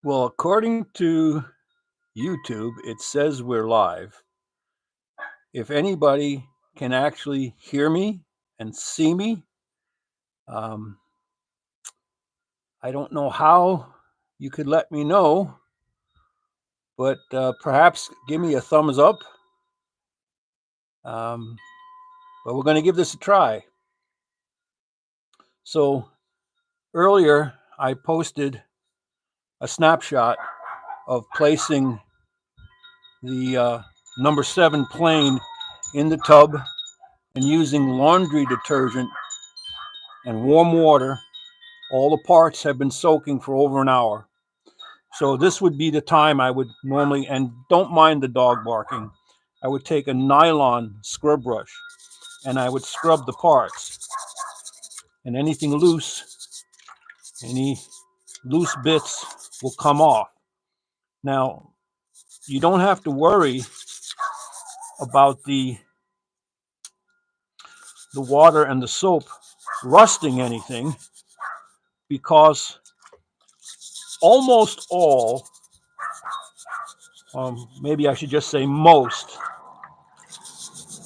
Well, according to YouTube, it says we're live. If anybody can actually hear me and see me, um, I don't know how you could let me know, but perhaps give me a thumbs up. Um, but we're going to give this a try. So earlier, I posted a snapshot of placing the number 7 plane in the tub and using laundry detergent and warm water. All the parts have been soaking for over an hour. So this would be the time I would normally, and don't mind the dog barking, I would take a nylon scrub brush and I would scrub the parts, and anything loose, any loose bits will come off. Now, you don't have to worry about the water and the soap rusting anything, because almost all, maybe I should just say most,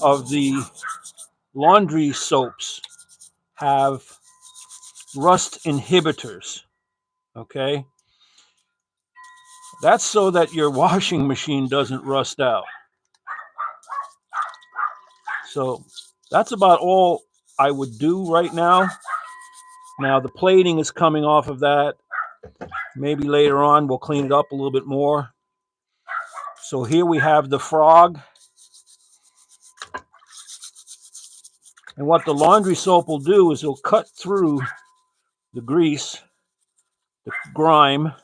of the laundry soaps have rust inhibitors. Okay, that's so that your washing machine doesn't rust out. So that's about all I would do right now. Now the plating is coming off of that. Maybe later on we'll clean it up a little bit more. So here we have the frog. And what the laundry soap will do is it'll cut through the grease, the grime,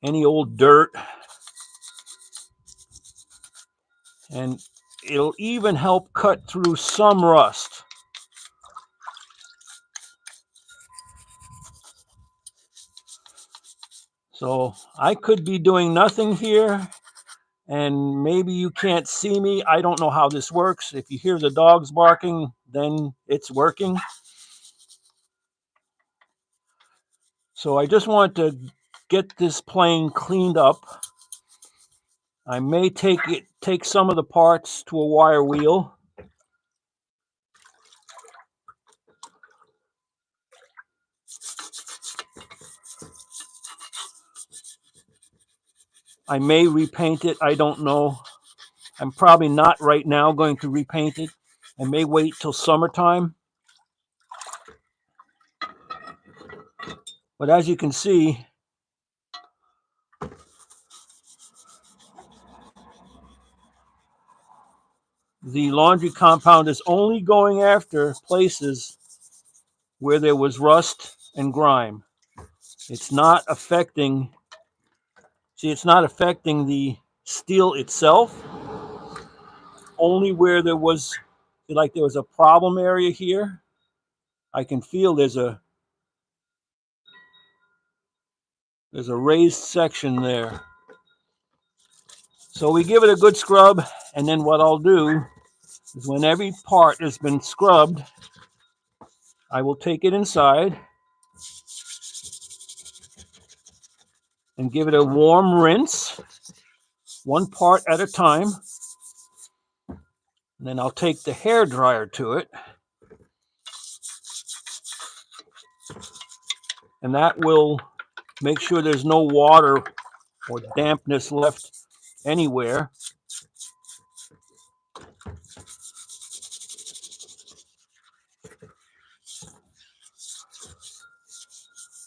any old dirt, and it'll even help cut through some rust. So I could be doing nothing here, and maybe you can't see me. I don't know how this works. If you hear the dogs barking, then it's working. So I just want to get this plane cleaned up. I may take some of the parts to a wire wheel. I may repaint it. I don't know. I'm probably not right now going to repaint it. I may wait till summertime. But as you can see, the laundry compound is only going after places where there was rust and grime. It's not affecting, it's not affecting the steel itself, only where there was, like there was a problem area here. I can feel there's a raised section there. So we give it a good scrub, and then what I'll do is when every part has been scrubbed, I will take it inside and give it a warm rinse, one part at a time. And then I'll take the hair dryer to it, and that will make sure there's no water or dampness left anywhere.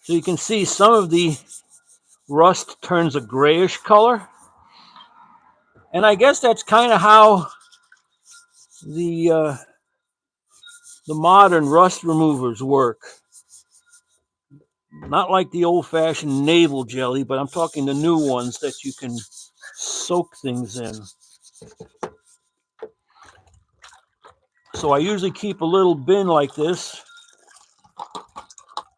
So you can see some of the rust turns a grayish color. And I guess that's kind of how the modern rust removers work. Not like the old-fashioned navel jelly, but I'm talking the new ones that you can soak things in. So I usually keep a little bin like this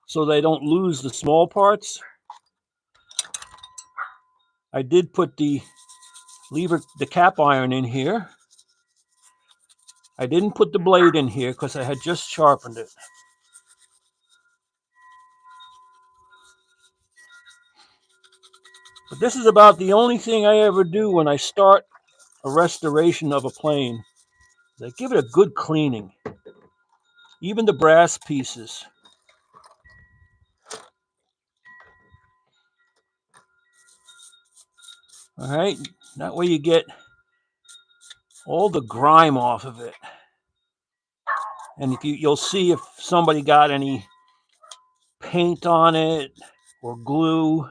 so they don't lose the small parts. I did put the cap iron in here. I didn't put the blade in here because I had just sharpened it. But this is about the only thing I ever do when I start a restoration of a plane. I give it a good cleaning, even the brass pieces. All right, that way you get all the grime off of it. And if you'll see if somebody got any paint on it or glue,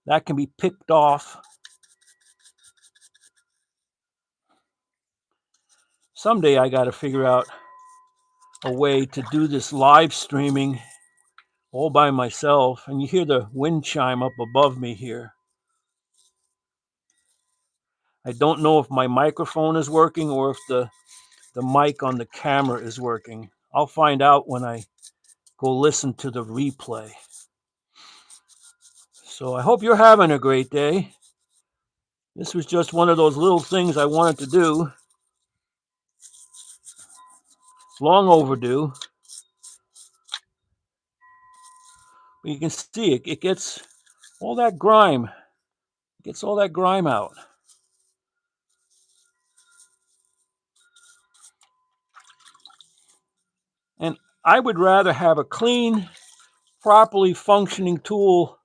that can be picked off. Someday I got to figure out a way to do this live streaming all by myself. And you hear the wind chime up above me here. I don't know if my microphone is working or if the mic on the camera is working. I'll find out when I go listen to the replay. So I hope you're having a great day. This was just one of those little things I wanted to do. Long overdue. But you can see it gets all that grime. It gets all that grime out. And I would rather have a clean, properly functioning tool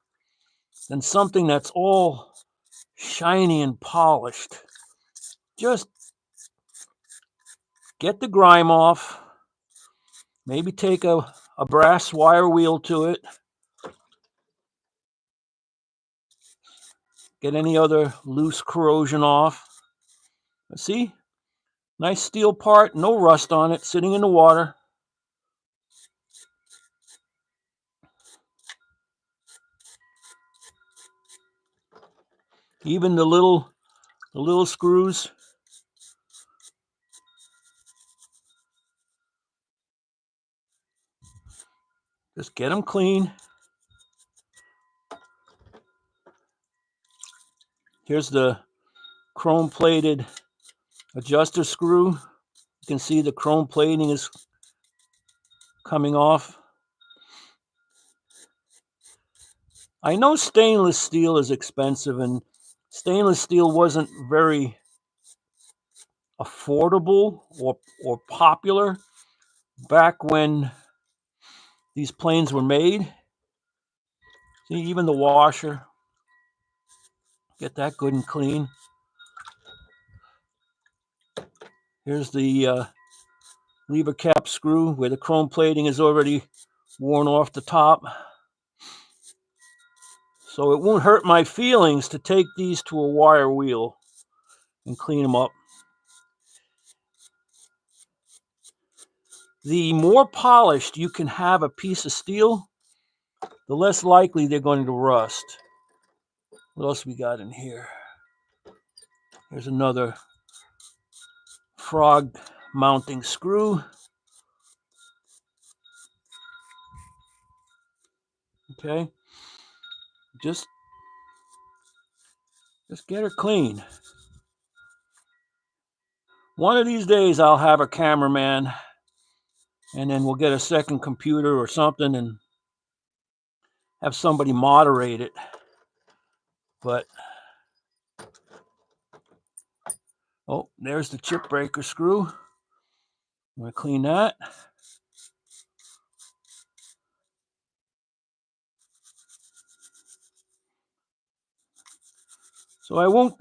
than something that's all shiny and polished. Just get the grime off. Maybe take a brass wire wheel to it. Get any other loose corrosion off. See? Nice steel part, no rust on it, sitting in the water. Even the little screws. Just get them clean. Here's the chrome plated adjuster screw. You can see the chrome plating is coming off. I know stainless steel is expensive, and stainless steel wasn't very affordable or popular back when these planes were made. See, even the washer, get that good and clean. Here's the lever cap screw where the chrome plating is already worn off the top. So it won't hurt my feelings to take these to a wire wheel and clean them up. The more polished you can have a piece of steel, the less likely they're going to rust. What else we got in here? There's another frog mounting screw. Okay. Just get her clean. One of these days I'll have a cameraman, and then we'll get a second computer or something and have somebody moderate it. But oh, there's the chip breaker screw. I'm going to clean that. So I won't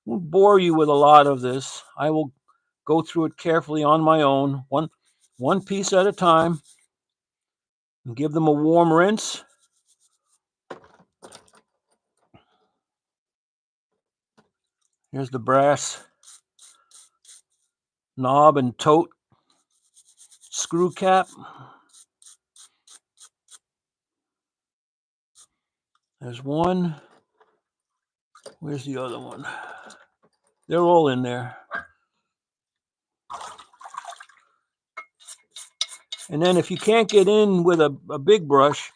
bore you with a lot of this. I will go through it carefully on my own, one piece at a time, and give them a warm rinse. Here's the brass knob and tote screw cap. There's one. Where's the other one? They're all in there. And then if you can't get in with a big brush,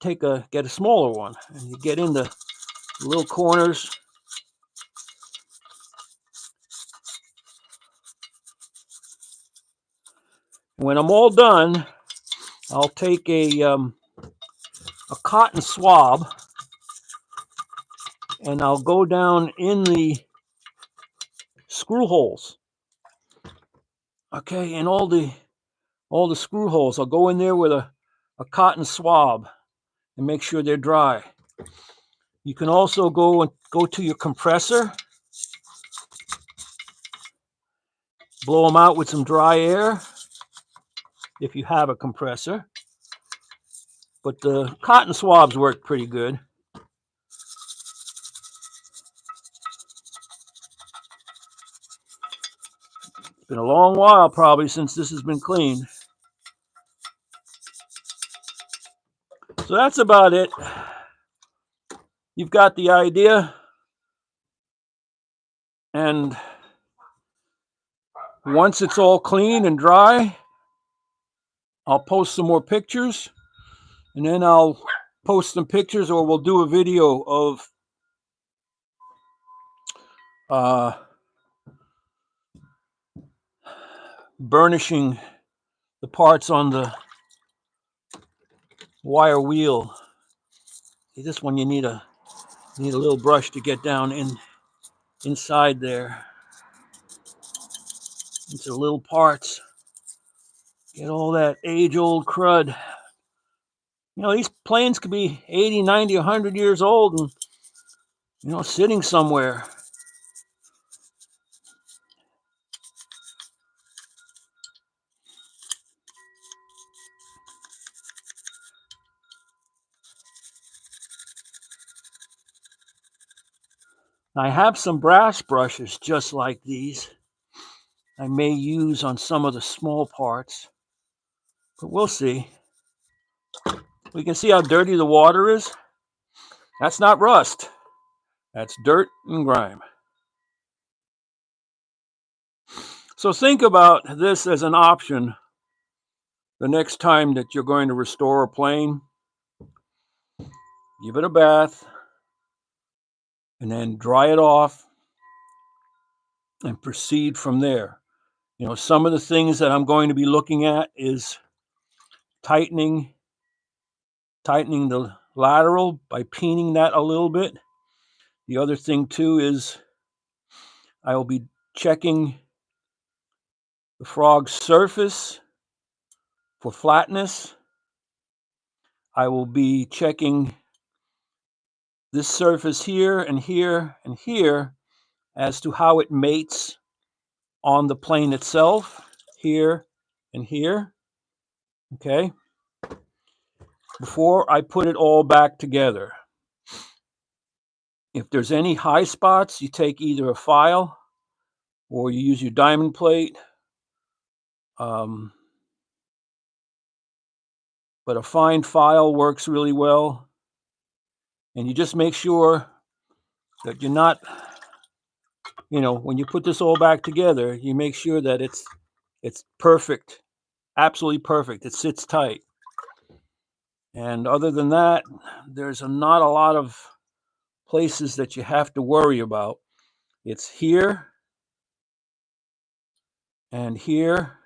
get a smaller one, and you get in the little corners. When I'm all done, I'll take a cotton swab and I'll go down in the screw holes. Okay, in all the screw holes, I'll go in there with a cotton swab and make sure they're dry. You can also go to your compressor, blow them out with some dry air if you have a compressor. But the cotton swabs work pretty good. It's been a long while probably since this has been cleaned. So that's about it. You've got the idea. And once it's all clean and dry, I'll post some more pictures. And then I'll post some pictures, or we'll do a video of burnishing the parts on the wire wheel. See, this one you need a little brush to get down inside there. Into little parts. Get all that age-old crud. You know, these planes could be 80, 90, 100 years old and, you know, sitting somewhere. I have some brass brushes just like these I may use on some of the small parts, but we'll see. We can see how dirty the water is. That's not rust. That's dirt and grime. So think about this as an option the next time that you're going to restore a plane. Give it a bath and then dry it off and proceed from there. You know, some of the things that I'm going to be looking at is tightening the lateral by peening that a little bit. The other thing too is I will be checking the frog's surface for flatness. I will be checking this surface here and here and here as to how it mates on the plane itself, here and here. Okay, before I put it all back together. If there's any high spots, you take either a file or you use your diamond plate. But a fine file works really well. And you just make sure that you're not, you know, when you put this all back together, you make sure that it's perfect, absolutely perfect. It sits tight. And other than that, there's not a lot of places that you have to worry about. It's here and here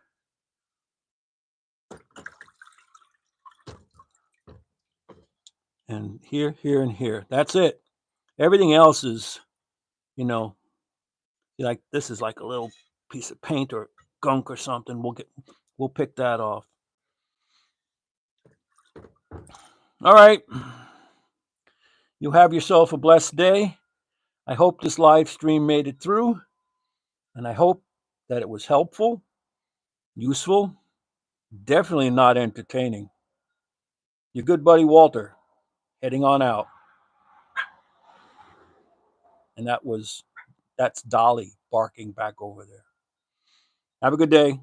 and here, here, and here. That's it. Everything else is, you know, like this is like a little piece of paint or gunk or something. We'll pick that off. All right. You have yourself a blessed day. I hope this live stream made it through, and I hope that it was helpful, useful, definitely not entertaining. Your good buddy Walter, heading on out. And that's Dolly barking back over there. Have a good day.